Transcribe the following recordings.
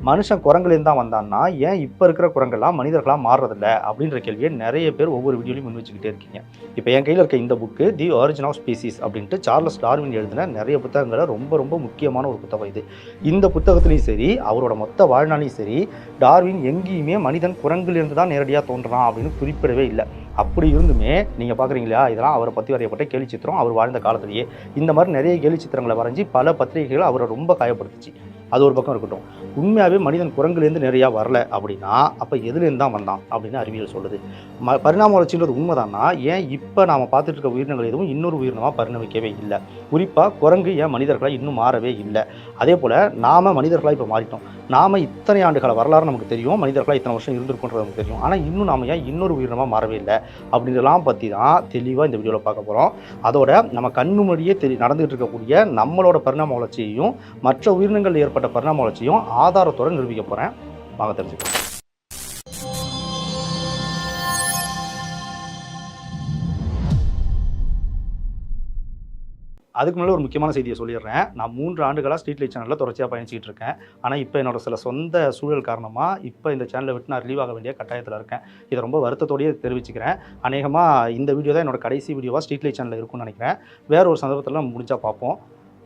மனுஷன் குரங்குலேருந்து தான் வந்தான்னா ஏன் இப்போ இருக்கிற குரங்கெல்லாம் மனிதர்களாக மாறுறதில்ல அப்படின்ற கேள்வியை நிறைய பேர் ஒவ்வொரு வீடியோலையும் முன் வச்சுக்கிட்டே இருக்கீங்க. இப்போ என் கையில் இருக்க இந்த book the origin of species அப்படின்ட்டு சார்லஸ் டார்வின் எழுதின நிறைய புத்தகங்களை ரொம்ப ரொம்ப முக்கியமான ஒரு புத்தகம் இது. இந்த புத்தகத்துலையும் சரி, அவரோட மொத்த வாழ்நாளையும் சரி, டார்வின் எங்கேயுமே மனிதன் குரங்குலேருந்து தான் நேரடியாக தோன்றான் அப்படின்னு குறிப்பிடவே இல்லை. அப்படி இருந்துமே நீங்கள் பார்க்குறீங்களா, இதெல்லாம் அவரை பற்றி வரையப்பட்ட கேலிச்சித்திரம். அவர் வாழ்ந்த காலத்திலேயே இந்த மாதிரி நிறைய கேலிச்சித்திரங்களை வரைஞ்சி பல பத்திரிகைகள் அவரை ரொம்ப காயப்படுத்துச்சு. அது ஒரு பக்கம் இருக்கட்டும். உண்மையாகவே மனிதன் குரங்குலேருந்து நிறையா வரல அப்படின்னா அப்போ எதுலேருந்து தான் வந்தான் அப்படின்னு அறிவியல் சொல்லுது. பரிணாம வளர்ச்சின்றது உண்மைதான்னா ஏன் இப்போ நாம் பார்த்துட்டு இருக்க உயிரினங்கள் எதுவும் இன்னொரு உயிரினமாக பரிணமிக்கவே இல்லை? குறிப்பாக குரங்கு ஏன் மனிதர்களாக இன்னும் மாறவே இல்லை? அதே போல் நாம் மனிதர்களாக இப்போ மாறிட்டோம். நாம் இத்தனை ஆண்டுகால வரலாறு நமக்கு தெரியும், மனிதர்களாக இத்தனை வருஷம் இருந்திருக்குன்றது நமக்கு தெரியும். ஆனால் இன்னும் நாம் ஏன் இன்னொரு உயிரினமாக மாறவே இல்லை அப்படின்றலாம் பற்றி தான் தெளிவாக இந்த வீடியோவில் பார்க்க போகிறோம். அதோட நம்ம கண்ணு முன்னாடியே நடந்துகிட்டு இருக்கக்கூடிய நம்மளோட பரிணாம வளர்ச்சியையும் மற்ற உயிரினங்கள் ஏற்பட்ட பரிணாம வளர்ச்சியும் ஆதாரத்தோடு நிரூபிக்க போகிறேன். வாங்க தெரிஞ்சுக்கலாம். அதுக்கு முன்னாடி ஒரு முக்கியமான செய்தியை சொல்லிடுறேன். நான் 3 ஆண்டுகளாக ஸ்ட்ரீட் லைட் சேனலில் தொடர்ச்சியாக பயணிச்சிட்டு இருக்கேன். ஆனால் இப்போ என்னோட சில சொந்த சூழல் காரணமாக இப்போ இந்த சேனலை விட்டு நான் ரிலீவ் ஆக வேண்டிய கட்டாயத்தில் இருக்கேன். இதை ரொம்ப வருத்தத்தோடையே தெரிவிச்சுக்கிறேன். அநேகமாக இந்த வீடியோ தான் என்னோட கடைசி வீடியோவாக ஸ்ட்ரீட் லைட் சேனலில் இருக்கும்னு நினைக்கிறேன். வேற ஒரு சந்தர்ப்பத்தில் நம்ம முடிஞ்சால் பார்ப்போம்.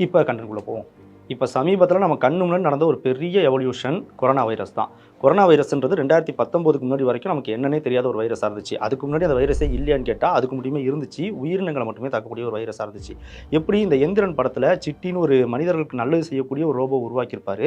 இப்போ கண்டென்ட்குள்ளே போவோம். இப்போ சமீபத்தில் நம்ம கண்ணு முன்னாடி நடந்த ஒரு பெரிய எவல்யூஷன் கொரோனா வைரஸ் தான். கொரோனா வைரஸ்ன்றது 2019க்கு முன்னாடி வரைக்கும் நமக்கு என்னன்னே தெரியாத ஒரு வைரஸாக இருந்துச்சு. அதுக்கு முன்னாடி அந்த வைரஸே இல்லையான்னு கேட்டால் அதுக்கு முன்னாடியுமே இருந்துச்சு. உயிரினங்களை மட்டுமே தாக்கக்கூடிய ஒரு வைரஸாக இருந்துச்சு. எப்படி இந்த எந்திரன் படத்தில் சிட்டின்னு ஒரு மனிதர்களுக்கு நல்லது செய்யக்கூடிய ஒரு ரோபோ உருவாக்கியிருப்பார்.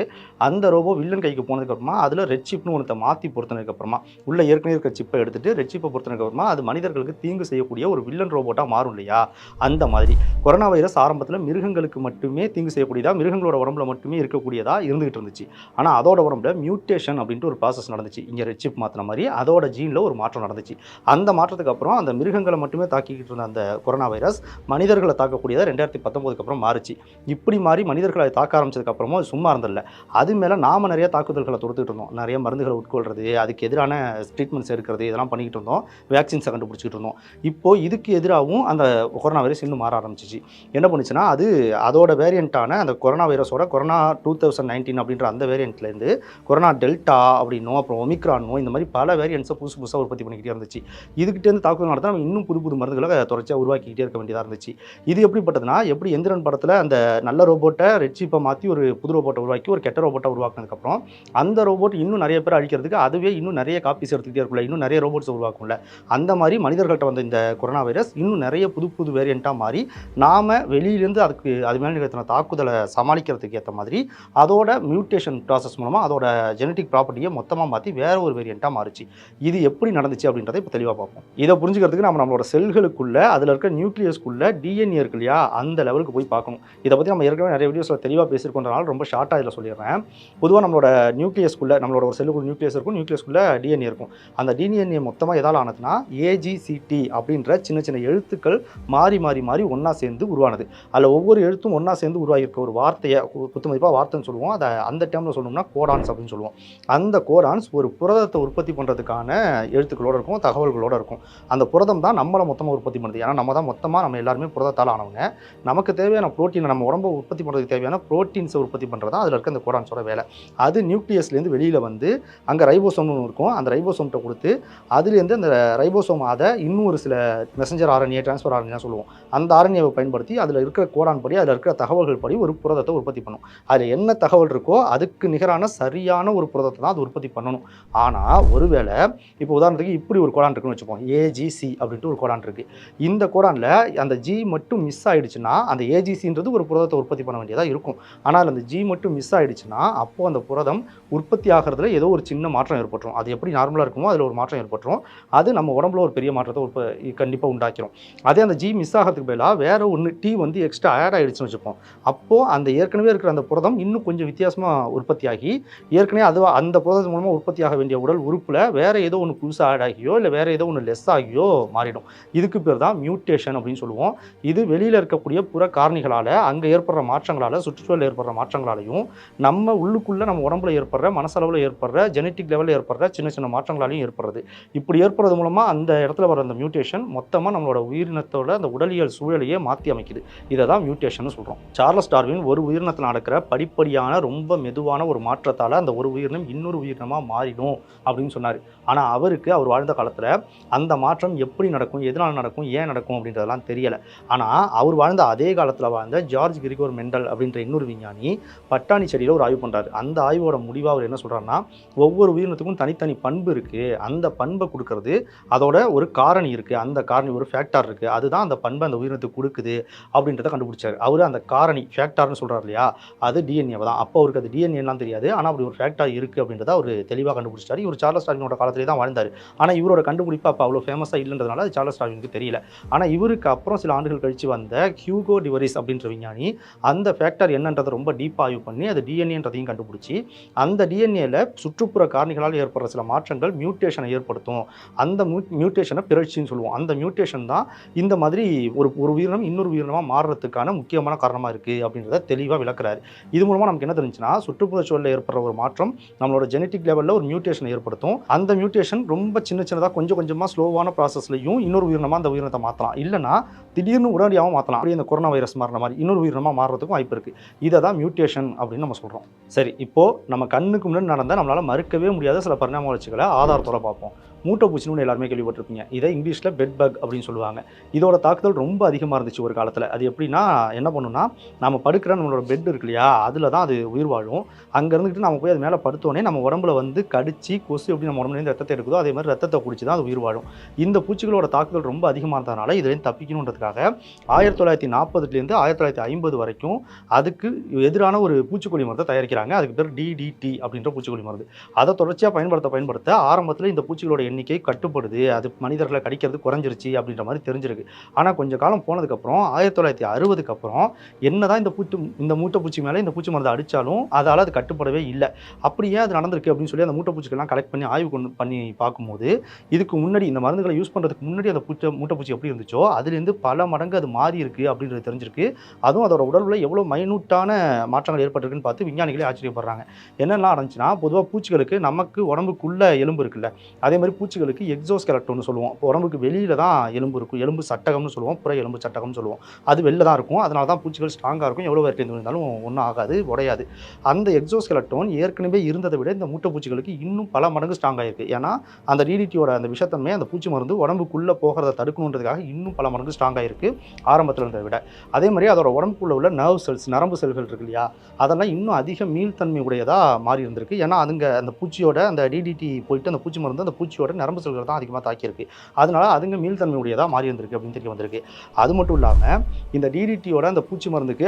அந்த ரோபோ வில்லன் கைக்கு போனதுக்கப்புறமா அதில் ரெட் சிப்னு ஒருத்த மாற்றி பொருத்தினதுக்கப்புறமா உள்ள ஏற்கனவே இருக்க சிப்பை எடுத்துட்டு ரெட் சிப்பை பொருத்தினதுக்கப்புறமா அது மனிதர்களுக்கு தீங்கு செய்யக்கூடிய ஒரு வில்லன் ரோபோட்டாக மாறும் இல்லையா? அந்த மாதிரி கொரோனா வைரஸ் ஆரம்பத்தில் மிருகங்களுக்கு மட்டுமே தீங்கு செய்யக்கூடியதா, மிருகங்களோட உடம்புல மட்டுமே இருக்கக்கூடியதா இருந்துகிட்டு இருந்துச்சு. ஆனால் அதோட உடம்புல மியூட்டேஷன் அப்படின்ட்டு ஒரு ப்ராசஸ் நடந்துச்சு. இங்கே ரெட் சிப் மாற்றின மாதிரி அதோட ஜீனில் ஒரு மாற்றம் நடந்துச்சு. அந்த மாற்றத்துக்கு அப்புறம் அந்த மிருகங்களை மட்டுமே தாக்கிக்கிட்டு இருந்த அந்த கொரோனா வைரஸ் மனிதர்களை தாக்கக்கூடியதாக 2019க்கு அப்புறம் மாறிச்சு. இப்படி மாறி மனிதர்களை தாக்க ஆரம்பிச்சதுக்கப்புறமும் அது சும்மா இருந்ததில்ல. அது மேலே நாம் நிறைய தாக்குதல்களை தொடுத்துக்கிட்டு இருந்தோம். நிறைய மருந்துகளை உட்கொள்றது, அதுக்கு எதிரான ட்ரீட்மெண்ட்ஸ் எடுக்கிறது, இதெல்லாம் பண்ணிக்கிட்டு இருந்தோம். வேக்சின்ஸை கண்டுபிடிச்சிக்கிட்டு இருந்தோம். இப்போது இதுக்கு எதிராகவும் அந்த கொரோனா வைரஸ் இன்னும் மாற ஆரம்பிச்சிச்சு. என்ன பண்ணுச்சுன்னா, அது அதோட வேரியண்ட்டான அந்த கொரோனா வைரஸோட கொரோனா 2019 அப்படின்ற அந்த வேரியண்ட்லேருந்து கொரோனா டெல்டா அப்படின்னோ அப்புறம் ஒமிக்ரானோ இந்த மாதிரி பல வேரியன்ட்ஸை புதுசாக உற்பத்தி பண்ணிக்கிட்டே இருந்துச்சு. இதுக்கிட்டேருந்து தாக்குதல் நடத்த நம்ம இன்னும் புது மருந்துகளை தொடர்ச்சியாக உருவாக்கிக்கிட்டே இருக்க வேண்டியதாக இருந்துச்சு. இது எப்படிப்பட்டதுன்னா, எப்படி எந்திரன் படத்தில் அந்த நல்ல ரோபோட்டை ரெட் சிப்பை மாற்றி ஒரு புது ரோபோட்டை உருவாக்கி ஒரு கெட்ட ரோபோட்டை உருவாக்கினதுக்கப்புறம் அந்த ரோபோட் இன்னும் நிறைய பேர் அழிக்கிறதுக்கு அதுவே இன்னும் நிறைய காப்பீஸ் எடுத்துக்கிட்டே இருக்குல்ல, இன்னும் நிறைய ரோபோட்ஸ் உருவாக்கும்ல. அந்த மாதிரி மனிதர்கள்ட்ட வந்த இந்த கொரோனா வைரஸ் இன்னும் நிறைய புது வேரியண்ட்டாக மாறி நாம் வெளியிலேருந்து அது மேலே நிகழ்த்தின தாக்குதலை சமாளிக்கிறதுக்கு ஏற்ற மாதிரி அதோட மியூட்டேஷன் ப்ராசஸ் மூலமாக அதோட ஜெனட்டிக் ப்ராப்பர்ட்டியை மொத்தமாக மாற்றி வேற ஒரு வேரியண்ட்டாக மாறிச்சு. இது எப்படி நடந்துச்சு அப்படின்றத இப்போ தெளிவாக பார்ப்போம். இதை புரிஞ்சுக்கிறதுக்கு நம்மளோட செல்களுக்குள்ள அதில் இருக்க நியூக்ளியஸ்க்குள்ள டிஎன்ஏ இருக்கு இல்லையா, அந்த லெவலுக்கு போய் பார்க்கணும். இதை பற்றி நம்ம ஏற்கனவே நிறைய வீடியோஸில் தெளிவாக பேசியிருக்கோன்றனால ரொம்ப ஷார்ட்டாக இதில் சொல்லிடுறேன். பொதுவாக நம்மளோட நியூக்ளியஸ்க்குள்ள நம்மளோட ஒரு செல்லுக்குள்ள நியூக்ளியஸ் இருக்கும், நியூக்ளியஸ்க்குள்ள டிஎன்ஏ இருக்கும். அந்த டிஎன்ஏ மொத்தமாக எதால் ஆனதுன்னா AGCT அப்படின்ற சின்ன சின்ன எழுத்துக்கள் மாறி மாறி மாறி ஒன்றா சேர்ந்து உருவானது. அதில் ஒவ்வொரு எழுத்தும் ஒன்றா சேர்ந்து உருவாகியிருக்க ஒரு வார்த்தையை குத்துமதிப்பாக வார்த்தைன்னு சொல்லுவோம். அதை அந்த டைமில் சொல்லணும்னா கோடான்ஸ் அப்படின்னு சொல்லுவோம். அந்த கோடான்ஸ் ஒரு புரதத்தை உற்பத்தி பண்ணுறதுக்கான எழுத்துக்களோடு இருக்கும், தகவல்களோடு இருக்கும். அந்த புரதம் தான் நம்மளை மொத்தமாக உற்பத்தி பண்ணுது. ஏன்னா நம்ம தான் மொத்தமாக நம்ம எல்லாருமே புரதத்தால் ஆனவங்க. நமக்கு தேவையான ப்ரோட்டீனை நம்ம உடம்பை உற்பத்தி பண்ணுறதுக்கு தேவையான ப்ரோட்டீன்ஸை உற்பத்தி பண்ணுறது தான் அதில் இருக்க அந்த கோடான்ஸோட வேலை. அது நியூக்ளியஸ்லேருந்து வெளியில் வந்து அங்கே ரைபோசோம்னு இருக்கும். அந்த ரைபோசோம்கிட்ட கொடுத்து அதுலேருந்து அந்த ரைபோசோம் அதை இன்னும் ஒரு சில மெசஞ்சர் RNA, டிரான்ஸ்ஃபர் RNA சொல்லுவோம். அந்த RNAவை பயன்படுத்தி அதில் இருக்கிற கோடான் படி அதில் இருக்கிற தகவல்கள் படி ஒரு புரதத்தை உற்பத்தி பண்ணும். அதில் என்ன தகவல் இருக்கோ அதுக்கு நிகரான சரியான ஒரு புரதத்தை தான் அது உற்பத்தி பண்ணணும். ஆனால் ஒருவேளை இப்போ உதாரணத்துக்கு இப்படி ஒரு கோடான் இருக்குன்னு வச்சுப்போம், AGC அப்படின்ட்டு ஒரு கோடான் இருக்குது. இந்த கோடானில் அந்த G மட்டும் மிஸ் ஆகிடுச்சுன்னா அந்த AGCன்றது ஒரு புரதத்தை உற்பத்தி பண்ண வேண்டியதாக இருக்கும். ஆனால் அந்த G மட்டும் மிஸ் ஆகிடுச்சுன்னா அப்போது அந்த புரதம் உற்பத்தி ஆகிறதுல ஏதோ ஒரு சின்ன மாற்றம் ஏற்பட்டுரும். அது எப்படி நார்மலாக இருக்குமோ அதில் ஒரு மாற்றம் ஏற்பட்டுரும். அது நம்ம உடம்புல ஒரு பெரிய மாற்றத்தை கண்டிப்பாக உண்டாக்கிரும். அதே அந்த G மிஸ் ஆகிறதுக்கு பதிலாக வேறு ஒன்று T வந்து எக்ஸ்ட்ரா ஆட் ஆகிடுச்சுன்னு வச்சுப்போம். அப்போது அந்த ஏற்கனவே இருக்கிற அந்த புரதம் இன்னும் கொஞ்சம் வித்தியாசமாக உற்பத்தியாகி ஏற்கனவே அதுவாக அந்த புரதம் மூலமாக உற்பத்தியாக வேண்டிய உடல் உறுப்பில் வேறு ஏதோ ஒன்று புதுசாக ஆட் ஆகியோ இல்லை வேறு ஏதோ ஒன்று லெஸ் ஆகியோ மாறிடும். இதுக்கு பேர் தான் மியூட்டேஷன் அப்படின்னு சொல்லுவோம். இது வெளியில் இருக்கக்கூடிய புற காரணிகளால் அங்கே ஏற்படுற மாற்றங்களால் சுற்றுச்சூழல் ஏற்படுற மாற்றங்களாலையும் நம்ம உள்ளுக்குள்ளே நம்ம உடம்புல ஏற்படுற மனசளவில் ஏற்படுற ஜெனட்டிக் லெவலில் ஏற்படுற சின்ன சின்ன மாற்றங்களாலையும் ஏற்படுறது. இப்படி ஏற்படுறது மூலமாக அந்த இடத்துல வர அந்த மியூட்டேஷன் மொத்தமாக நம்மளோட உயிரினத்தோட அந்த உடலியல் சூழலையே மாற்றி அமைக்குது. இதை தான் மியூட்டேஷன் சொல்கிறோம். சார்லஸ் டார்வின் ஒரு உயிரினம் உயிரினத்தில் நடக்கிற படிப்படியான ரொம்ப மெதுவான ஒரு மாற்றத்தால் அந்த ஒரு உயிரினம் இன்னொரு உயிரினமாக மாறிடும் அப்படின்னு சொன்னார். ஆனால் அவர் வாழ்ந்த காலத்தில் அந்த மாற்றம் எப்படி நடக்கும், எதனால் நடக்கும், ஏன் நடக்கும் அப்படின்றதெல்லாம் தெரியலை. ஆனால் அவர் வாழ்ந்த அதே காலத்தில் வாழ்ந்த ஜார்ஜ் கிரிகோர் மெண்டல் அப்படின்ற இன்னொரு விஞ்ஞானி பட்டாணி செடியில் ஒரு ஆய்வு பண்ணுறாரு. அந்த ஆய்வோட முடிவாக அவர் என்ன சொல்கிறாருன்னா, ஒவ்வொரு உயிரினத்துக்கும் தனித்தனி பண்பு இருக்குது, அந்த பண்பை கொடுக்கறது அதோட ஒரு காரணி இருக்குது, அந்த காரணி ஒரு ஃபேக்டார் இருக்குது, அதுதான் அந்த பண்பை அந்த உயிரினத்துக்கு கொடுக்குது அப்படின்றத கண்டுபிடிச்சார். அவர் அந்த காரணி ஃபேக்டார்னு சொல்கிறார் இல்லையா, அது டிஎன்ஏ தான். அப்போ அவருக்கு அது டிஎன்ஏலாம் தெரியாது, ஆனால் அப்படி ஒரு ஃபேக்டார் இருக்குது அப்படின்றத அவர் தெளிவாக கண்டுபிடிச்சார். இவர் சார்லஸ் டார்வினோட காலத்திலே தான் வாழ்ந்தார். ஆனால் இவரோட கண்டுபிடிப்பு அப்போ அவ்வளோ ஃபேமஸாக இல்லைன்றதுனால அது சார்லஸ் டார்வினுக்கு தெரியல. ஆனால் இவருக்கு அப்புறம் சில ஆண்டுகள் கழித்து வந்த ஹியூகோ டிவரிஸ் அப்படின்ற விஞ்ஞானி அந்த ஃபேக்டர் என்னன்றதை ரொம்ப டீப்பாக ஆய்வு பண்ணி அது டிஎன்ஏன்றதையும் கண்டுபிடிச்சி அந்த டிஎன்ஏல சுற்றுப்புற காரணிகளால் ஏற்படுற சில மாற்றங்கள் மியூட்டேஷனை ஏற்படுத்தும். அந்த மியூட்டேஷனை பிறழ்ச்சின்னு சொல்லுவோம். அந்த மியூட்டேஷன் தான் இந்த மாதிரி ஒரு உயிரினம் இன்னொரு உயிரினமாக மாறுறதுக்கான முக்கியமான காரணமாக இருக்குது அப்படின்றத தெளிவாக விளக்குறாரு. இது மூலமாக நமக்கு என்ன தெரிஞ்சுன்னா, சுற்றுப்புற சூழலில் ஏற்படுற ஒரு மாற்றம் நம்மளோட ஜெனட்டிக் லெவலில் ஒரு மியூட்டேஷனை ஏற்படுத்தும். அந்த மியூட்டேஷன் ரொம்ப சின்னதாக கொஞ்சம் கொஞ்சமாக ஸ்லோவான ப்ராசஸ்லையும் இன்னொரு உயிரினமாக அந்த உயிரினத்தை மாற்றலாம். இல்லைனா திடீர்னு உடனடியாகவும் மாற்றலாம். அப்படியே இந்த கொரோனா வைரஸ் மாறின மாதிரி இன்னொரு உயிரினமாக மாறுறதுக்கும் வாய்ப்பு இருக்குது. இதை தான் மியூட்டேஷன் அப்படின்னு நம்ம சொல்கிறோம். சரி, இப்போது நம்ம கண்ணுக்கு முன்னாடி நடந்தால் நம்மளால் மறுக்கவே முடியாத சில பரிணாம வளர்ச்சிகளை ஆதாரத்தோட பார்ப்போம். மூட்டைப்பூச்சின்னு எல்லாருமே கேள்விப்பட்டிருப்பீங்க. இதை இங்கிலீஷில் பெட் பக் அப்படின்னு சொல்லுவாங்க. இதோட தாக்குதல் ரொம்ப அதிகமாக இருந்துச்சு ஒரு காலத்தில். அது எப்படின்னா, என்ன பண்ணுன்னா, நம்ம படுக்கிற நம்மளோட பெட் இருக்கு இல்லையா, அதில் தான் அது உயிர் வாழும். அங்கே இருந்துக்கிட்டு நம்ம போய் அது மேலே படுத்தோடனே நம்ம உடம்புல வந்து கடிச்சு கொசு எப்படி நம்ம உடம்புலேருந்து ரத்தத்தை எடுக்குதோ அதே மாதிரி ரத்தத்தை குடிச்சு தான் அது உயிர் வாழும். இந்த பூச்சிகளோட தாக்குதல் ரொம்ப அதிகமாக இருந்ததுனால இதுலேருந்து தப்பிக்கணுன்றதுக்காக 1940லேருந்து 1950 வரைக்கும் அதுக்கு எதிரான ஒரு பூச்சிக்கொல்லி மருந்தை தயாரிக்கிறாங்க. அதுக்கு பேர் DDT அப்படின்ற பூச்சிக்கொல்லி மருந்து. அதை தொடர்ச்சியாக பயன்படுத்த ஆரம்பத்தில் இந்த பூச்சிகளோட எண்ணிக்கை கட்டுப்படுது, அது மனிதர்களை கடிக்கிறது குறைஞ்சிருச்சு அப்படின்ற மாதிரி தெரிஞ்சிருக்கு. ஆனால் கொஞ்சம் காலம் போனதுக்கப்புறம் 1960க்கு அப்புறம் என்னதான் இந்த மூட்டைப்பூச்சி மேலே இந்த பூச்சி மருந்து அடித்தாலும் அதால் அது கட்டுப்படவே இல்லை. அப்படியே அது நடந்திருக்கு அப்படின்னு சொல்லி அந்த மூட்டைப்பூச்சிகள்லாம் கலெக்ட் பண்ணி ஆய்வு பண்ணி பார்க்கும்போது இதுக்கு முன்னாடி இந்த மருந்துகளை யூஸ் பண்ணுறதுக்கு முன்னாடி அந்த மூட்டைப்பூச்சி எப்படி இருந்துச்சோ அதுலேருந்து பல மடங்கு அது மாறி இருக்குது அப்படின்றது தெரிஞ்சிருக்கு. அதுவும் அதோட உடல்ல எவ்வளோ மைனூட்டான மாற்றங்கள் ஏற்பட்டிருக்குன்னு பார்த்து விஞ்ஞானிகளே ஆச்சரியப்படுறாங்க. என்னெல்லாம் நடந்துச்சுன்னா, பொதுவாக பூச்சிகளுக்கு நமக்கு உடம்புக்குள்ள எலும்பு இருக்குல்ல, அதே மாதிரி பூச்சிகளுக்கு எக்ஸோஸ்கெலட்டோன்னு சொல்லுவோம். உடம்புக்கு வெளியில தான் எலும்பு இருக்கும். எலும்பு சட்டகம்னு சொல்லுவோம், புற எலும்பு சட்டகம்னு சொல்லுவோம். அது வெளில தான் இருக்கும். அதனால தான் பூச்சிகள் ஸ்ட்ராங்காக இருக்கும். எவ்வளோ வேர்ட்டு இருந்தாலும் ஒன்றும் ஆகாது, உடையாது. அந்த எக்ஸோஸ்கெலட்டோன் ஏற்கனவே இருந்ததை விட இந்த மூட்டைப்பூச்சிகளுக்கு இன்னும் பல மடங்கு ஸ்ட்ராங் ஆகிருக்கு. ஏன்னா அந்த டிடிடியோட அந்த விஷத்தன்மை அந்த பூச்சி மருந்து உடம்புக்குள்ளே போகிறத தடுக்கணுன்றதுக்காக இன்னும் பல மடங்கு ஸ்ட்ராங் ஆகிருக்கு ஆரம்பத்தில் இருந்ததை விட. அதே மாதிரி அதோட உடம்புக்குள்ள உள்ள நர்வ் செல்ஸ், நரம்பு செல்கள் இருக்கு இல்லையா, அதெல்லாம் இன்னும் அதிக மீள்தன்மை உடையதாக மாறி இருந்திருக்கு. ஏன்னா அந்த பூச்சியோட அந்த டிடிடி போயிட்டு அந்த பூச்சி மருந்து அந்த பூச்சியோட நரம்பு செல்கள் தான் அதிகமாக தாக்கியிருக்கு. அதனால அதுங்க மீள்தன்மை உடையதாக மாறி இருந்திருக்கு அப்படின்னு தெரிய வந்திருக்கு. அது மட்டும் இல்லாமல் இந்த டிடிடியோட அந்த பூச்சி மருந்துக்கு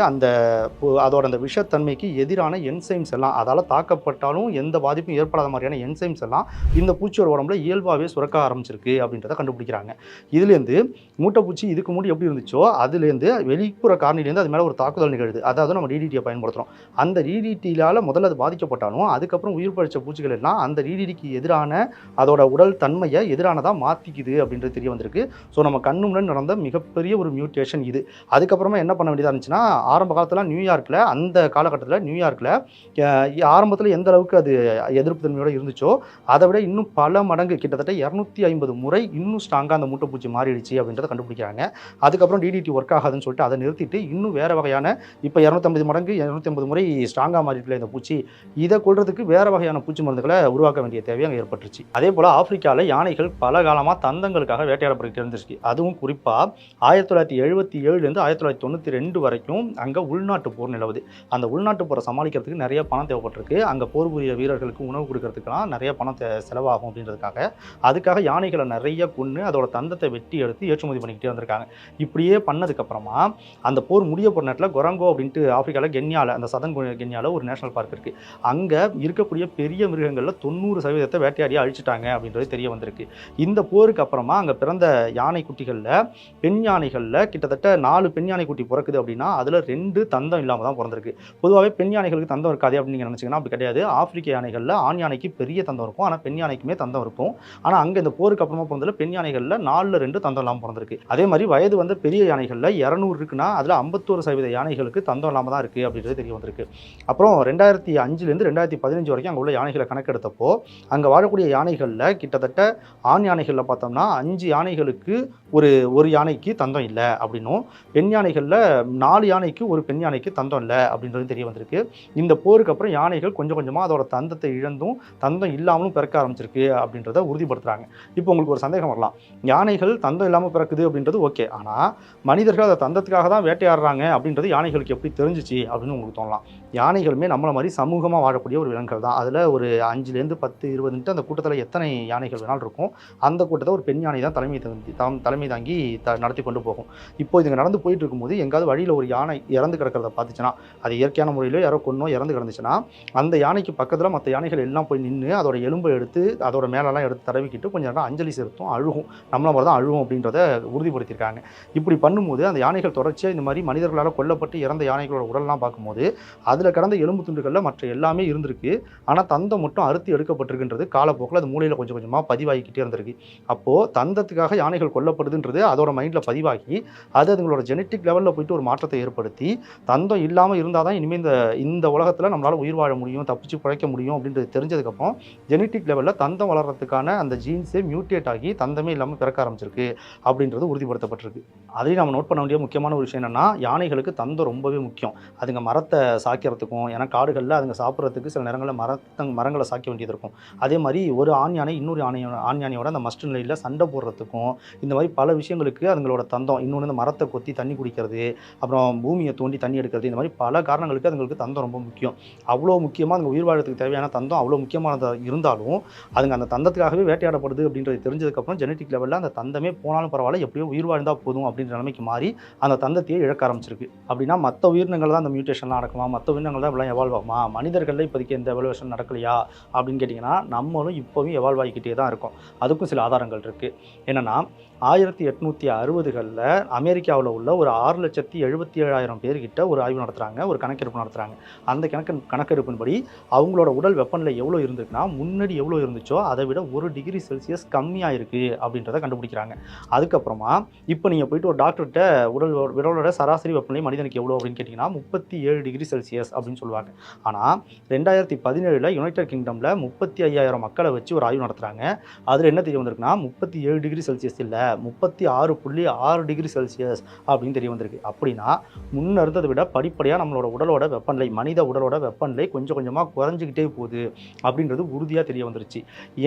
அதோட அந்த விஷத்தன்மைக்கு எதிரான என்சைம்ஸ் எல்லாம், அதால் தாக்கப்பட்டாலும் எந்த பாதிப்பும் ஏற்படாத மாதிரியான என்சைம்ஸ் எல்லாம் இந்த பூச்சியோட உடம்புல இயல்பாகவே சுரக்க ஆரம்பிச்சிருக்கு அப்படின்றத கண்டுபிடிக்கிறாங்க. இதுலேருந்து மூட்டைப்பூச்சி இதுக்கு முன்னாடி எப்படி இருந்துச்சோ அதுலேருந்து வெளிப்புற காரணிலேருந்து அது மேலே ஒரு தாக்குதல் நிகழுது. அதாவது நம்ம டிடிடியை பயன்படுத்துகிறோம். அந்த டிடிடியால் முதல்ல அது பாதிக்கப்பட்டாலும் அதுக்கப்புறம் உயிர் பழிச்ச பூச்சிகள் எல்லாம் அந்த டிடிடிக்கு எதிரான அதோட உடல் தன்மையை எதிரானதாக மாற்றிக்குது அப்படின்றது தெரிய வந்திருக்கு. ஸோ நம்ம கண்ணு முன்னாடி நடந்த மிகப்பெரிய ஒரு மியூட்டேஷன் இது. அதுக்கப்புறமா என்ன பண்ண வேண்டியதாக இருந்துச்சுன்னா, ஆரம்ப காலத்தில் நியூயார்க்கில், அந்த காலகட்டத்தில் நியூயார்க்கில் ஆரம்பத்தில் எந்த அளவுக்கு அது எதிர்ப்பு தன்மையோடு இருந்துச்சோ அதை விட இன்னும் பல மடங்கு, கிட்டத்தட்ட 250 முறை இன்னும் ஸ்ட்ராங்காக அந்த மூட்டைப்பூச்சி மாறிடுச்சு அப்படின்றத கண்டுபிடிக்கிறாங்க. அதுக்கப்புறம் டிடிடி ஒர்க் ஆகாதுன்னு சொல்லிட்டு அதை நிறுத்திட்டு இன்னும் வேறு வகையான, இப்போ 250 முறை ஸ்ட்ராங்காக மாறிட்டுல இந்த பூச்சி, இதை கொள்றதுக்கு வேறு வகையான பூச்சி மருந்துகளை உருவாக்க வேண்டிய தேவை அங்கே ஏற்பட்டுருச்சு. அதே போல் ஆப்பிரிக்காவில் யானைகள் பல காலமாக தந்தங்களுக்காக வேட்டையாடப்பட்டு இருந்துச்சு. அதுவும் குறிப்பாக 1977லேருந்து 1992 வரைக்கும் அங்கே உள்நாட்டு போர் நிலவுது. அந்த உள்நாட்டு போரை சமாளிக்கிறதுக்கு நிறைய பணம் தேவைப்பட்டிருக்கு. அங்கே போர் புரிய வீரர்களுக்கு உணவு கொடுக்கறதுக்கெல்லாம் நிறைய பணம் செலவாகும் அப்படின்றதுக்காக அதுக்காக யானைகளை நிறைய கொன்று அதோட தந்தத்தை வெட்டி எடுத்து ஏற்றுமதி பண்ணிக்கிட்டே வந்திருக்காங்க. இப்படியே பண்ணதுக்கப்புறமா அந்த போர் முடிய போகிற நேரத்தில் கொரங்கோ அப்படின்ட்டு ஆப்பிரிக்காவில் கென்யாவில், அந்த சதன் கென்யாவில் ஒரு நேஷனல் பார்க் இருக்குது. அங்கே இருக்கக்கூடிய பெரிய மிருகங்களில் 90% வேட்டையாடி அழிச்சிட்டாங்க அப்படின்றது தெரிய வந்திருக்கு. இந்த போருக்கு அப்புறமா அங்கே பிறந்த யானை குட்டிகளில், பெண் யானைகளில் கிட்டத்தட்ட 4 பெண் யானை குட்டி பிறக்குது அப்படின்னா அதில் 2 தந்தம் இல்லாமல் தான் பிறந்திருக்கு. பொதுவாகவே பெண் யானைகளுக்கு தந்தம் இருக்காது அப்படின்னு நீங்கள் நினச்சிங்கன்னா அப்படி கிடையாது. ஆப்பிரிக்க யானைகளில் ஆண் யானைக்கு பெரிய தந்தம் இருக்கும், ஆனால் பெண் யானைக்குமே தந்தம் இருக்கும். ஆனால் அங்கே இந்த போருக்கு அப்புறமா பிறந்ததில் பெண் யானைகளில் 4ல் 2 தந்தம் இல்லாமல் பிறந்திருக்கு. அதே மாதிரி வயது வயது வந்த பெரிய யானைகளில் 200 இருக்குன்னா அதில் 51% யானைகளுக்கு தந்தம் இல்லாமல் தான் இருக்குது அப்படின்றது தெரிய வந்திருக்கு. அப்புறம் 2005லேருந்து 2015 வரைக்கும் அங்கே உள்ள யானைகளை கணக்கெடுத்தப்போ அங்கே வாழக்கூடிய யானைகளில் கிட்டத்தட்ட ஆண் யானைகளில் பார்த்தோம்னா 5 யானைகளுக்கு ஒரு யானைக்கு தந்தம் இல்லை அப்படின்னும், பெண் யானைகளில் 4 யானைக்கு ஒரு பெண் யானைக்கு தந்தம் இல்லை அப்படின்றது தெரிய வந்திருக்கு. இந்த போருக்கு அப்புறம் யானைகள் கொஞ்சம் கொஞ்சமாக அதோட தந்தத்தை இழந்தும் தந்தம் இல்லாமலும் பிறக்க ஆரம்பிச்சிருக்கு அப்படின்றத உறுதிப்படுத்துகிறாங்க. இப்போ உங்களுக்கு ஒரு சந்தேகம் வரலாம், யானைகள் தந்தம் இல்லாமல் பிறக்குது அப்படின்றது ஓகே, ஆனால் மனிதர்கள் அதை தந்தத்துக்காக தான் வேட்டையாடுறாங்க அப்படின்றது யானைகளுக்கு எப்படி தெரிஞ்சிச்சு அப்படின்னு உங்களுக்கு தோணலாம். யானைகளுமே நம்மளை மாதிரி சமூகமாக வாழக்கூடிய ஒரு விலங்குகள் தான். அதில் ஒரு 5லேருந்து 10 20 அந்த கூட்டத்தில் எத்தனை யானைகள் வேணாலும் இருக்கும். அந்த கூட்டத்தை ஒரு பெண் யானை தான் தலைமை தாங்கி நடத்தி கொண்டு போகும். இப்போ இதுங்க நடந்து போயிட்டு இருக்கும்போது எங்காவது வழியில் ஒரு யானை இறந்து கிடக்கிறத பார்த்துச்சுன்னா, அது இயற்கையான முறையிலோ யாரோ கொன்னோ இறந்து கிடந்துச்சுன்னா, அந்த யானைக்கு பக்கத்தில் மற்ற யானைகள் எல்லாம் போய் நின்று அதோட எலும்பை எடுத்து அதோட மேலெல்லாம் எடுத்து தடவிக்கிட்டு கொஞ்சம் நேரம் அஞ்சலி செலுத்தும், அழுகும். நம்மள மாதிரி தான் அழுகும் அப்படின்றத உறுதிப்படுத்தியிருக்காங்க. இப்படி பண்ணும்போது அந்த யானைகள் தொடர்ச்சியாக இந்த மாதிரி மனிதர்களால் கொல்லப்பட்டு இறந்த யானைகளோட உடல்லாம் பார்க்கும்போது அதில் கடந்த எலும்பு துண்டுகளில் மற்ற எல்லாமே இருந்திருக்கு. ஆனால் தந்தம் மட்டும் அறுத்து எடுக்கப்பட்டிருக்குன்றது காலப்போக்கில் அது மூளையில் கொஞ்சம் கொஞ்சமாக பதிவாகிக்கிட்டே இருந்திருக்கு. அப்போது தந்தத்துக்காக யானைகள் கொல்லப்படுதுன்றது அதோட மைண்டில் பதிவாகி அது அதுங்களோட ஜெனட்டிக் லெவலில் போயிட்டு ஒரு மாற்றத்தை ஏற்படுத்தி தந்தம் இல்லாமல் இருந்தால் தான் இனிமேல் இந்த உலகத்தில் நம்மளால் உயிர் வாழ முடியும், தப்பிச்சு பிழைக்க முடியும் அப்படின்றது தெரிஞ்சதுக்கப்புறம் ஜெனட்டிக் லெவலில் தந்தம் வளர்கிறதுக்கான அந்த ஜீன்ஸே மியூட்டேட் ஆகி தந்தமே இல்லாமல் பிறக்க ஆரம்பிச்சிருக்கு அப்படின்றது உறுதிப்படுத்தப்பட்டிருக்கு. அதையும் நம்ம நோட் பண்ண வேண்டிய முக்கியமான ஒரு விஷயம் என்னென்னா, யானைகளுக்கு தந்தம் ரொம்பவே முக்கியம். அதுங்க மரத்தை சாய்க்கிறதுக்கும், ஏன்னா காடுகளில் அதுங்க சாப்பிட்றதுக்கு சில நேரங்களில் மரங்களை சாய்க்க வேண்டியது இருக்கும். அதே மாதிரி ஒரு ஆண் யானை இன்னொரு ஆண் யானையோட அந்த மஸ்ட் நிலையில் சண்டை போடுறதுக்கும், இந்த மாதிரி பல விஷயங்களுக்கு அதுங்களோட தந்தம், இன்னொன்று இந்த மரத்தை கொத்தி தண்ணி குடிக்கிறது, அப்புறம் பூமியை தோண்டி தண்ணி எடுக்கிறது, இந்த மாதிரி பல காரணங்களுக்கு அதுங்களுக்கு தந்தம் ரொம்ப முக்கியம். அவ்வளோ முக்கியமாக அதுங்க உயிர் வாழறதுக்கு தேவையான தந்தம் அவ்வளோ முக்கியமானதாக இருந்தாலும் அதுங்க அந்த தந்தத்துக்காகவே வேட்டையாடப்படுது அப்படின்றது தெரிஞ்சதுக்கப்புறம் ஜெனட்டிக் லெவலில் அந்த தந்தமே போனாலும் பரவாயில்ல, எப்படியோ உயிர் வாழ்ந்தால் போதும் அப்படின்ற நிலைமைக்கு மாறி அந்த தந்தத்தையே இழக்க ஆரம்பிச்சிருக்கு. அப்படின்னா மற்ற உயிரினங்கள் தான் அந்த மியூட்டேஷன்லாம் நடக்குமா, மற்ற உயிரினங்கள் தான் இப்படிலாம் எவால்வ் ஆகுமா, மனிதர்களில் இப்போதைக்கு எந்த எவல்யூஷன் நடக்கலையா அப்படின்னு கேட்டிங்கன்னா, நம்மளும் இப்போவும் எவால்வ் ஆகிக்கிட்டே தான் இருக்கும். அதுக்கும் சில ஆதாரங்கள் இருக்குது. என்னென்னா 1860களில் அமெரிக்காவில் உள்ள ஒரு 6,77,000 பேர்கிட்ட ஒரு ஆய்வு நடத்துகிறாங்க, ஒரு கணக்கெடுப்பு நடத்துகிறாங்க. அந்த கணக்கெடுப்பின்படி அவங்களோட உடல் வெப்பநிலை எவ்வளோ இருந்திருக்குன்னா, முன்னாடி எவ்வளோ இருந்துச்சோ அதை விட 1 டிகிரி செல்சியஸ் கம்மியாக இருக்குது அப்படின்றத கண்டுபிடிக்கிறாங்க. அதுக்கப்புறமா இப்போ நீங்கள் போயிட்டு ஒரு டாக்டர்கிட்ட உடலோட சராசரி வெப்பநிலை மனிதனுக்கு எவ்வளோ அப்படின்னு கேட்டிங்கன்னா 37 டிகிரி செல்சியஸ் அப்படின்னு சொல்லுவாங்க. ஆனால் 2017 யுனைடெட் கிங்டமில் 35,000 மக்களை வச்சு ஒரு ஆய்வு நடத்துகிறாங்க. அதில் என்ன தெரிய வந்திருக்குன்னா 37 டிகிரி செல்சியஸ் இல்லை, 36.6 டிகிரி செல்சியஸ் அப்படின்னு தெரிய வந்திருக்கு. அப்படின்னா முன்ன இருந்ததை விட படிப்படியாக நம்மளோட உடலோட வெப்பநிலை, மனித உடலோட வெப்பநிலை கொஞ்சம் கொஞ்சமாக குறைஞ்சிக்கிட்டே போகுது அப்படின்றது உறுதியாக தெரிய வந்துருச்சு.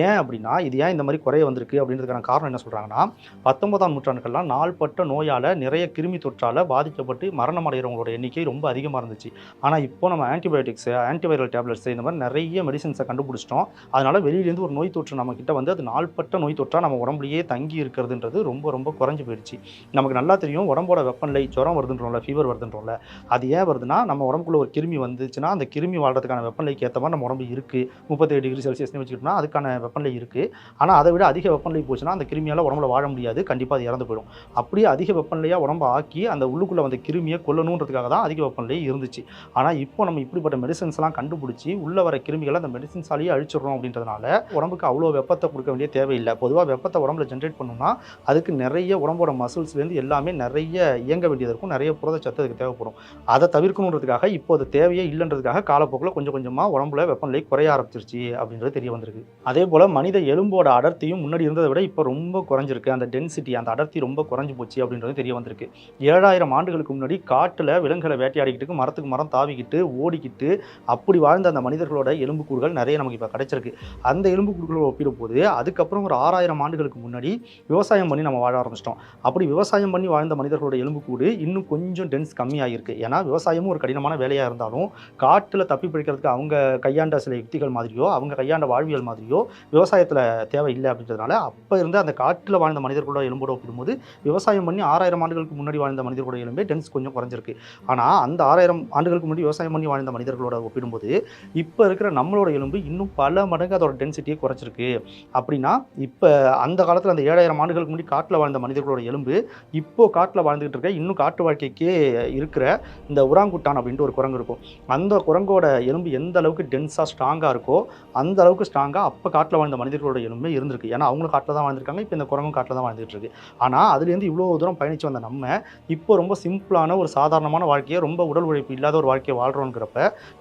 ஏன் அப்படின்னா இது ஏன் இந்த மாதிரி குறைய வந்திருக்கு அப்படின்றதுக்கான காரணம் என்ன சொல்கிறாங்கன்னா, 19ஆம் நூற்றாண்டுகள்லாம் நாள்பட்ட நோயால் நிறைய கிருமி தொற்றால் பாதிக்கப்பட்டு மரணம் அடைகிறவங்களோட எண்ணிக்கை ரொம்ப அதிகமாக இருந்துச்சு. ஆனால் இப்போ நம்ம ஆன்டிபயோட்டிக்ஸு, ஆன்டிவைரல் டேப்லெட்ஸு இந்த மாதிரி நிறைய மெடிசின்ஸை கண்டுபிடிச்சிட்டோம். அதனால் வெளியிலேருந்து ஒரு நோய் தொற்று நம்மக்கிட்ட வந்து அது நாள்பட்ட நோய் தொற்றாக நம்ம உடம்புலையே தங்கி இருக்கிறதுன்றது ரொம்ப ரொம்ப குறைஞ்சி போயிடுச்சு. நமக்கு நல்லா தெரியும் உடம்போட வெப்பநிலை, ஜுரம் வருதுன்றோம்ல, ஃபீவர் வருதுன்றோம்ல, அது ஏன் வருதுன்னா நம்ம உடம்புக்குள்ள ஒரு கிருமி வந்துச்சுன்னா அந்த கிருமி வாழ்றதுக்கான வெப்பநிலைக்கு ஏற்ற மாதிரி நம்ம உடம்பு இருக்குது. 37 டிகிரி செல்சியஸ்னு வச்சுக்கிட்டோம்னா அதுக்கான வெப்பநிலை இருக்குது. ஆனால் அதை விட அதிக வெப்பநிலை போச்சுன்னா அந்த கிருமியால் உடம்புல வாழ முடியாது, கண்டிப்பாக அது இறந்து போயிடும். அப்படியே அதிக வெப்பநிலையாக உடம்பு ஆக்கி அந்த உள்ளுக்குள்ளே வந்து கிருமியை கொல்லணுன்றதுக்காக தான் அதிக வெப்பநிலை இருந்துச்சு. ஆனால் இப்போ நம்ம இப்படிப்பட்ட மெடிசன்ஸ்லாம் கண்டுபிடிச்சி உள்ள வர கிருமிகளை அந்த மெடிசின்ஸாலேயே அழிச்சிடறோம் அப்படின்றதுனால உடம்புக்கு அவ்வளோ வெப்பத்தை கொடுக்க வேண்டிய தேவையில்லை. பொதுவாக வெப்பத்தை உடம்புல ஜென்ரேட் பண்ணணும்னா அதுக்கு நிறைய உடம்போட மசில்ஸ்லேருந்து எல்லாமே நிறைய இயங்க வேண்டியது இருக்கும், நிறைய புரதச்சத்து அதுக்கு தேவைப்படும். அதை தவிர்க்கணுன்றதுக்காக இப்போ அது தேவையே இல்லைன்றதுக்காக காலப்போக்கில் கொஞ்சம் கொஞ்சமாக உடம்புல வெப்பநிலை குறைய ஆரம்பிச்சிருச்சு அப்படின்றது தெரிய வந்திருக்கு. அதே போல் மனித எலும்போட அடர்த்தியும் முன்னாடி இருந்ததை விட இப்போ ரொம்ப குறைஞ்சிருக்கு. அந்த டென்சிட்டி, அந்த அடர்த்தி ரொம்ப குறைஞ்சி போச்சு அப்படின்றது தெரிய வந்திருக்கு. 7000 ஆண்டுகளுக்கு முன்னாடி காட்டில் விலங்குகளை வேட்டையாடிக்கிட்டு மரத்துக்கு மரம் தாவிக்கிட்டு ஓடிக்கிட்டு அப்படி வாழ்ந்த அந்த மனிதர்களோட எலும்புக்கூறுகள் நிறைய நமக்கு இப்போ கிடைச்சிருக்கு. அந்த எலும்புக்கூறுகளை ஒப்பிடும்போது அதுக்கப்புறம் ஒரு 6000 ஆண்டுகளுக்கு முன்னாடி விவசாயம் பண்ணி நம்ம வாழ ஆரம்பிச்சிட்டோம். அப்படி விவசாயம் பண்ணி வாழ்ந்த மனிதர்களோட எலும்புக்கூடு இன்னும் கொஞ்சம் டென்ஸ் கம்மியாகிருக்கு. ஏன்னா விவசாயமும் ஒரு கடினமான வேலையாக இருந்தாலும் காட்டில் தப்பி பிடிக்கிறதுக்கு அவங்க கையாண்ட சில யுக்திகள் மாதிரியோ அவங்க கையாண்ட வாழ்வியல் மாதிரியோ விவசாயத்தில் தேவை இல்லை அப்படின்றதுனால அப்போ இருந்து அந்த காட்டில் வாழ்ந்த மனிதர்களோட எலும்போட ஒப்பிடும்போது விவசாயம் பண்ணி 6000 ஆண்டுகளுக்கு முன்னாடி வாழ்ந்த மனிதர்களோட எலும்பே டென்ஸ் கொஞ்சம் குறைஞ்சிருக்கு. ஆனால் அந்த 6000 ஆண்டுகளுக்கு முன்னாடி விவசாயம் பண்ணி வாழ்ந்த மனிதர்களோட ஒப்பிடும்போது இப்போ இருக்கிற நம்மளோட எலும்பு இன்னும் பல மடங்கு அதோட டென்சிட்டியை குறைச்சிருக்கு. அப்படின்னா இப்போ அந்த காலத்தில் அந்த 7000 ஆண்டுகளுக்கு முன்னாடி காட்டில் வாழ்ந்த மனிதர்களோட எலும்பு இப்போ காட்டில் வாழ்ந்துகிட்டு இருக்க இன்னும் காட்டு வாழ்க்கைக்கே இருக்கிற இந்த உராங்குட்டான் அப்படின்ட்டு ஒரு குரங்கு இருக்கும். அந்த குரங்கோட எலும்பு எந்த அளவுக்கு டென்ஸாக ஸ்ட்ராங்காக இருக்கோ அந்த அளவுக்கு ஸ்ட்ராங்காக அப்போ காட்டில் வாழ்ந்த மனிதர்களோட எலும்பு இருந்திருக்கு. ஏன்னா அவங்களும் காட்டில் தான் வாழ்ந்திருக்காங்க, இப்போ இந்த குரங்கும் காட்டில் தான் வாழ்ந்துட்டு இருக்கு. ஆனால் அதுலேருந்து இவ்வளோ தூரம் பயணித்து வந்த நம்ம இப்போ ரொம்ப சிம்பிளான ஒரு சாதாரணமான வாழ்க்கையை, ரொம்ப உடல் உழைப்பு இல்லாத ஒரு வாழ்க்கையை வாழ்கிறோங்கிறப்ப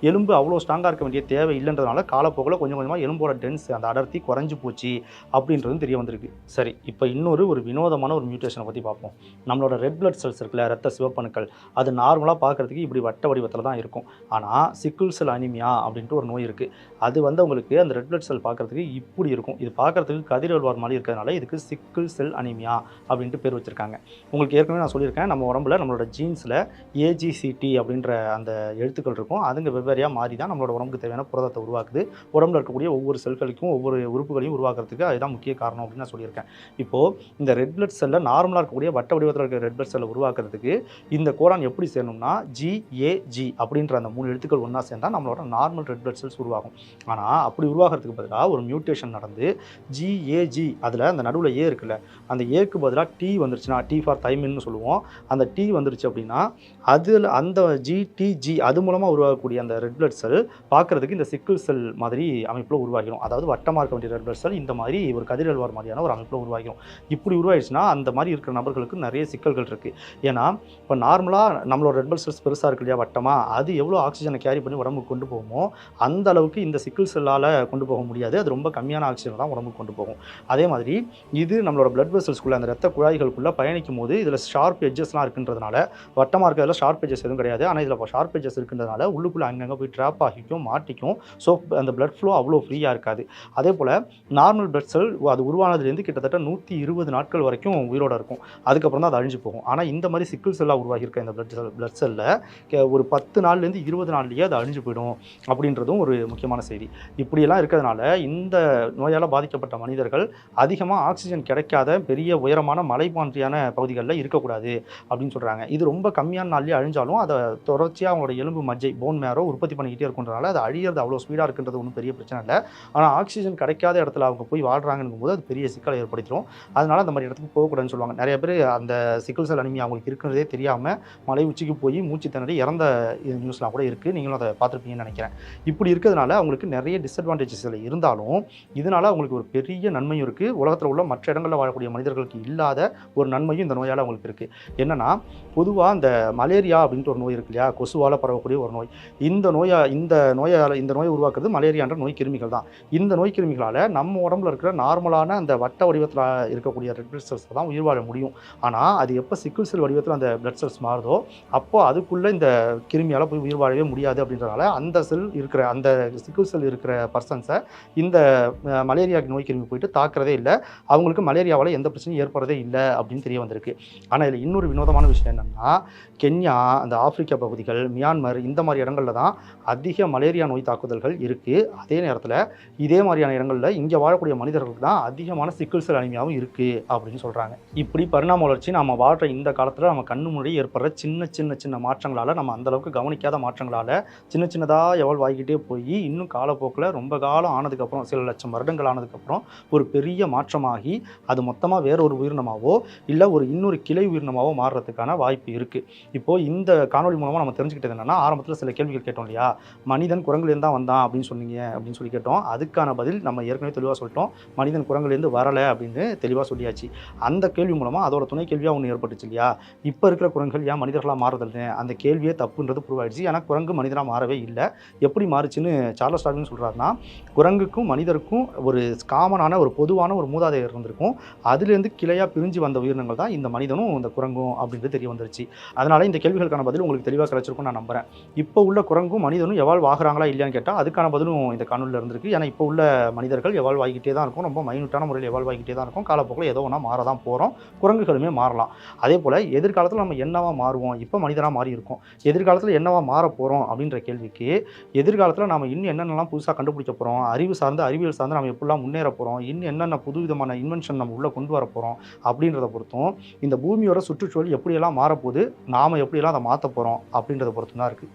எலும்பு அவ்வளோ ஸ்ட்ராங்காக இருக்க வேண்டிய தேவை இல்லைன்றதுனால காலப்போக்கில் கொஞ்சம் கொஞ்சமாக எலும்போட டென்ஸ் அந்த அடர்த்தி குறைஞ்சி போச்சு அப்படின்றதும் தெரிய வந்திருக்கு. சரி, இப்போ ஒரு வினோதமான ஒரு மியூட்டேஷனை பற்றி பார்ப்போம். நம்மளோட ரெட் பிளட் செல்ஸ் இருக்குல்ல, ரத்த சிவப்பணுக்கள், அது நார்மலாக பார்க்குறதுக்கு இப்படி வட்ட வடிவத்தில் தான் இருக்கும். ஆனால் சிக்கிள் செல் அனிமியா அப்படின்ட்டு ஒரு நோய் இருக்குது. அது உங்களுக்கு அந்த ரெட் பிளட் செல் பார்க்குறதுக்கு இப்படி இருக்கும். இது பார்க்குறதுக்கு கதிரல்வார் மாதிரி இருக்கிறதுனால இதுக்கு சிக்கிள் செல் அனிமியா அப்படின்ட்டு பேர் வச்சுருக்காங்க. உங்களுக்கு ஏற்கனவே நான் சொல்லியிருக்கேன், நம்ம உடம்புல நம்மளோட ஜீன்ஸில் AGCT அப்படின்ற அந்த எழுத்துக்கள் இருக்கும். அதுங்க வெவ்வேறையாக மாறி தான் நம்மளோட உடம்புக்கு தேவையான புரதத்தை உருவாக்குது. உடம்புல இருக்கக்கூடிய ஒவ்வொரு செல்களுக்கும் ஒவ்வொரு உறுப்புகளையும் உருவாக்குறதுக்கு அதுதான் முக்கிய காரணம் அப்படின்னு நான் சொல்லியிருக்கேன். இப்போது இந்த ரெட் பிளட் செல்லை நார்மலாக இருக்கக்கூடிய வட்ட வடிவத்தில் இருக்கிற ரெட் பிளட் செல்லை உருவாக்குறதுக்கு இந்த கோடான் எப்படி சேரணும்னா GAG அப்படின்ற அந்த 3 எழுத்துக்கள் ஒன்றா சேர்ந்தால் நம்மளோட நார்மல் ரெட் பிளட் செல்ஸ் உருவாகும். ஆனால் அப்படி உருவாகிறதுக்கு பதிலாக ஒரு மியூட்டேஷன் நடந்து GAG அதில் அந்த நடுவில் A இருக்குல்ல, அந்த ஏக்கு பதிலாக T வந்துருச்சுன்னா, T ஃபார் தைமின்னு சொல்லுவோம், அந்த T வந்துருச்சு அப்படின்னா அதில் அந்த GTG அது மூலமாக உருவாகக்கூடிய அந்த ரெட் பிளட் செல் பார்க்குறதுக்கு இந்த சிக்கிள் செல் மாதிரி அமைப்பில் உருவாகிடும். அதாவது வட்டமாக இருக்க வேண்டிய ரெட் பிளட் செல் இந்த மாதிரி ஒரு கதிரல்வார் மாதிரியான ஒரு அமைப்பில் உருவாகிடும். இப்படி உருவாகிடுச்சுன்னா அந்த மாதிரி இருக்கிற நபர்களுக்கு நிறைய சிக்கல்கள் இருக்குது. ஏன்னா இப்போ நார்மலாக நம்மளோட ரெட் பிளட் செல்ஸ் பெருசாக இருக்கு இல்லையா, வட்டமாக, அது எவ்வளோ ஆக்சிஜனை கேரி பண்ணி உடம்புக்கு கொண்டு போகுமோ அந்த அளவுக்கு இந்த சிக்கிள் செல்லால் கொண்டு போக முடியாது. அது ரொம்ப கம்மியான ஆக்சிஜனை தான் உடம்புக்கு கொண்டு போகும். அதே மாதிரி இது நம்மளோட பிளட் வெசல்ஸ்குள்ளே அந்த ரத்த குழாய்களுக்குள்ளே பயணிக்கும் போது இதில் ஷார்ப் எட்ஜஸ்லாம் இருக்குன்றதுனால, வட்டமாக இருக்கிறதுல ஷார்ப் எட்ஜஸ் எதுவும் கிடையாது, ஆனால் இதில் ஷார்ப் எட்ஜஸ் இருக்குன்றதுனால உள்ளுக்குள்ளே அங்கங்கே போய் ட்ராப் ஆகிக்கும், மாட்டிக்கும். ஸோ அந்த பிளட் ஃப்ளோ அவ்வளோ ஃப்ரீயாக இருக்காது. அதே போல் நார்மல் பிளட் செல் அது உருவானதுலேருந்து கிட்டத்தட்ட 120 நாட்கள் வரைக்கும் உயிரோடு இருக்கும். அதுக்கப்புறம் தான் அது அழிஞ்சு போகும். ஆனால் இந்த மாதிரி சிக்கிள் செல்லாக உருவாகியிருக்க இந்த பிளட் செல்லில் ஒரு 10 நாள்லேருந்து 20 நாள்லேயே அது அழிஞ்சு போயிடும் அப்படின்றதும் ஒரு முக்கியமான செய்தி. இப்படியெல்லாம் இருக்கிறதுனால இந்த நோயால் பாதிக்கப்பட்ட மனிதர்கள் அதிகமாக ஆக்சிஜன் கிடைக்காத பெரிய உயரமான மலை மாதிரியான பகுதிகளில் இருக்கக்கூடாது அப்படின்னு சொல்கிறாங்க. இது ரொம்ப கம்மியான நாள்லேயே அழிஞ்சாலும் அதை தொடர்ச்சியாக அவங்களோட எலும்பு மஜ்ஜை போன் மேரோ உற்பத்தி பண்ணிக்கிட்டே இருக்குன்றனால அது அழியிறது அவ்வளோ ஸ்பீடாக இருக்குன்றது ஒன்றும் பெரிய பிரச்சனை இல்லை. ஆனால் ஆக்சிஜன் கிடைக்காத இடத்துல அவங்க போய் வாழ்கிறாங்கன்னும் போது அது பெரிய சிக்கலை ஏற்படுத்திடும். அதனால் அந்த மாதிரி இடத்துக்கு போகக்கூடாதுன்னு சொல்லுவாங்க. நிறைய பேர் அந்த சிக்கிள் செல் அனிமியா அவங்களுக்கு இருக்கிறதே தெரியாமல் மலை உச்சிக்கு போய் மூச்சு திணறி இறந்த நியூஸ்லாம் கூட இருக்குது. நீங்களும் அதை பார்த்துருப்பீங்கன்னு நினைக்கிறேன். இப்படி இருக்கிறதுனால அவங்களுக்கு நிறைய டிஸ்அட்வான்டேஜஸ் இருந்தாலும் இதனால் அவங்களுக்கு ஒரு பெரிய நன்மையும் இருக்குது. உலகத்தில் உள்ள மற்ற இடங்களில் வாழக்கூடிய மனிதர்களுக்கு இல்லாத ஒரு நன்மையும் இந்த நோயால் அவங்களுக்கு இருக்குது. என்னென்னா, பொதுவாக இந்த மலேரியா அப்படின்ட்டு ஒரு நோய் இருக்கு இல்லையா, கொசுவால் பரவக்கூடிய ஒரு நோய். இந்த நோயை உருவாக்குறது மலேரியான்ற நோய் கிருமிகள் தான். இந்த நோய் கிருமிகளால் நம்ம உடம்புல இருக்கிற நார்மலான அந்த வட்ட வடிவத்தில் இருக்கக்கூடிய ரெட் பிளட் செல்ஸ் தான் உயிர் வாழ முடியும். ஆனால் அது எப்போ சிக்கிள் செல் வடிவத்தில் அந்த பிளட் செல்ஸ் மாறுதோ அப்போ அதுக்குள்ளே இந்த கிருமியால் போய் உயிர் வாழவே முடியாது. அப்படின்றனால அந்த சிக்கிள் செல் இருக்கிற பர்சன்ஸை இந்த மலேரியா நோய் கிருமி போயிட்டு தாக்குறதே இல்லை. அவங்களுக்கு மலேரியாவால் எந்த பிரச்சனையும் ஏற்படுறதே இல்லை அப்படின்னு தெரிய வந்திருக்கு. ஆனால் இதில் இன்னொரு வினோதமான விஷயம் என்னென்னா, கென்யா, அந்த ஆப்பிரிக்கா பகுதிகள், மியான்மர் இந்த மாதிரி இடங்களில் தான் அதிக மலேரியா நோய் தாக்குதல்கள் இருக்குது. அதே நேரத்தில் இதே மாதிரியான இடங்களில் இங்கே வாழக்கூடிய மனிதர்களுக்கு தான் அதிகமான சிக்கிள் செல் அனிமியாவும் இருக்குது அப்படின்னு சொல்கிறாங்க. இப்படி பரிணாம வளர்ச்சி நம்ம வாழ்கிற இந்த காலத்தில் நம்ம கண்ணு முன்னாடி ஏற்படுற சின்ன மாற்றங்களால், நம்ம அந்தளவுக்கு கவனிக்காத மாற்றங்களால் சின்னதாக எவால்வ் ஆகிக்கிட்டே போய் இன்னும் காலப்போக்கில் ரொம்ப காலம் ஆனதுக்கப்புறம், சில லட்சம் வருடங்கள் ஆனதுக்கப்புறம் ஒரு பெரிய மாற்றமாகி அது மொத்தமாக வேற ஒரு உயிரினமாவோ இல்லை ஒரு இன்னொரு கிளை உயிரினமாவோ மாறுறதுக்கான வாய்ப்பு இருக்குது. இப்போது இந்த காணொலி மூலமாக நம்ம தெரிஞ்சுக்கிட்டது என்னென்னா, ஆரம்பத்தில் சில கேள்விகள் கேட்டோம் இல்லையா, மனிதன் குரங்குலேருந்து தான் வந்தான் அப்படின்னு சொன்னீங்க அப்படின்னு சொல்லி கேட்டோம். அதுக்கான பதில் நம்ம ஏற்கனவே தெளிவாக சொல்லிட்டோம். மனிதன் குரங்குலேருந்து வரலை அப்படின்னு தெளிவாக சொல்லியாச்சு. அந்த கேள்வி மூலமாக அதோட துணை கேள்வியாக ஒன்று ஏற்பட்டுச்சு இல்லையா, இப்போ இருக்கிற குரங்குகள் ஏன் மனிதர்களாக மாறுதல்னு, அந்த கேள்வியே தப்புன்றது ப்ரூவ் ஆயிடுச்சு. ஏன்னா குரங்கு மனிதனாக மாறவே இல்லை. எப்படி மாறுச்சுன்னு சார்லஸ் டார்வின் சொல்கிறாருன்னா, குரங்குக்கும் மனிதருக்கும் ஒரு காமனான ஒரு பொதுவான ஒரு மூதாதையர் இருந்திருக்கும். அதுலேருந்து கிளையாக பிரிஞ்சு வந்த உயிரினங்கள் தான் இந்த மனிதனும் இந்த குரங்கும் அப்படின்றது தெரிய வந்துருச்சு. அதனால் இந்த கேள்விகளுக்கான பதில் உங்களுக்கு தெளிவாக கிடைச்சிருக்கும் நான் நம்புகிறேன். இப்போ உள்ள குரங்கும் மனிதனும் எவால்வ் ஆகிறாங்களா இல்லையான்னு கேட்டால் அதுக்கான பதிலும் இந்த காணொலியில் இருந்திருக்கு. ஏன்னா இப்போ உள்ள மனிதர்கள் எவால்வ் ஆகிக்கிட்டே தான் இருக்கும், ரொம்ப மைனூட்டான முறையில் எவால்வ் ஆகிக்கிட்டே தான் இருக்கும். காலப்போக்கில் ஏதோ ஒன்றா மாற தான் போகிறோம். குரங்குகளுமே மாறலாம். அதே போல் எதிர்காலத்தில் நம்ம என்னவா மாறுவோம், இப்போ மனிதனாக மாறி இருக்கோம், எதிர்காலத்தில் என்னவா மாற போகிறோம் அப்படின்ற கேள்விக்கு எதிர்காலத்தில் நம்ம இன்னும் என்னென்னலாம் புதுசாக கண்டுபிடிக்க போகிறோம், அறிவியல் சார்ந்து நம்ம எப்படிலாம் முன்னேற போகிறோம், இன்னும் என்னென்ன புது விதமான இன்வென்ஷன் நம்ம உள்ளே கொண்டு வர போகிறோம் அப்படின்றத பொறுத்தும் இந்த பூமியோட சுற்றுச்சூழல் எப்படியெல்லாம் மாறப்போகுது, நாம் எப்படியெல்லாம் அதை மாற்ற போகிறோம் அப்படின்றத பொறுத்தும் தான் இருக்குது.